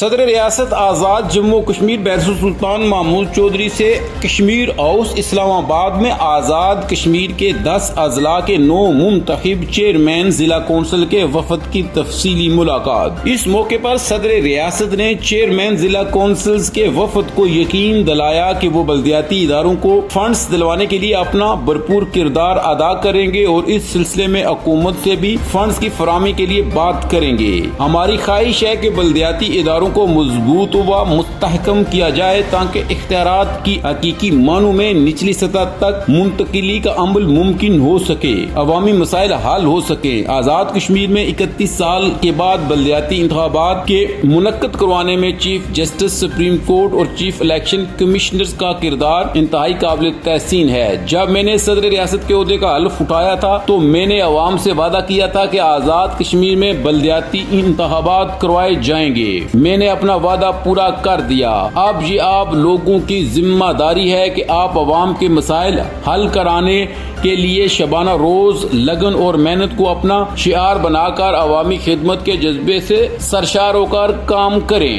صدر ریاست آزاد جموں و کشمیر بیرسو سلطان محمود چودھری سے کشمیر ہاؤس اسلام آباد میں آزاد کشمیر کے 10 اضلاع کے 9 منتخب چیئرمین ضلع کونسل کے وفد کی تفصیلی ملاقات۔ اس موقع پر صدر ریاست نے چیئرمین ضلع کونسلز کے وفد کو یقین دلایا کہ وہ بلدیاتی اداروں کو فنڈز دلوانے کے لیے اپنا بھرپور کردار ادا کریں گے اور اس سلسلے میں حکومت سے بھی فنڈز کی فراہمی کے لیے بات کریں گے۔ ہماری خواہش ہے کہ بلدیاتی اداروں کو مضبوط و مستحکم کیا جائے تاکہ اختیارات کی حقیقی معنوں میں نچلی سطح تک منتقلی کا عمل ممکن ہو سکے، عوامی مسائل حل ہو سکے۔ آزاد کشمیر میں 31 سال کے بعد بلدیاتی انتخابات کے منعقد کروانے میں چیف جسٹس سپریم کورٹ اور چیف الیکشن کمشنر کا کردار انتہائی قابل تحسین ہے۔ جب میں نے صدر ریاست کے عہدے کا حلف اٹھایا تھا تو میں نے عوام سے وعدہ کیا تھا کہ آزاد کشمیر میں بلدیاتی انتخابات کروائے جائیں گے۔ میں نے اپنا وعدہ پورا کر دیا۔ اب یہ آپ لوگوں کی ذمہ داری ہے کہ آپ عوام کے مسائل حل کرانے کے لیے شبانہ روز لگن اور محنت کو اپنا شعار بنا کر عوامی خدمت کے جذبے سے سرشار ہو کر کام کریں۔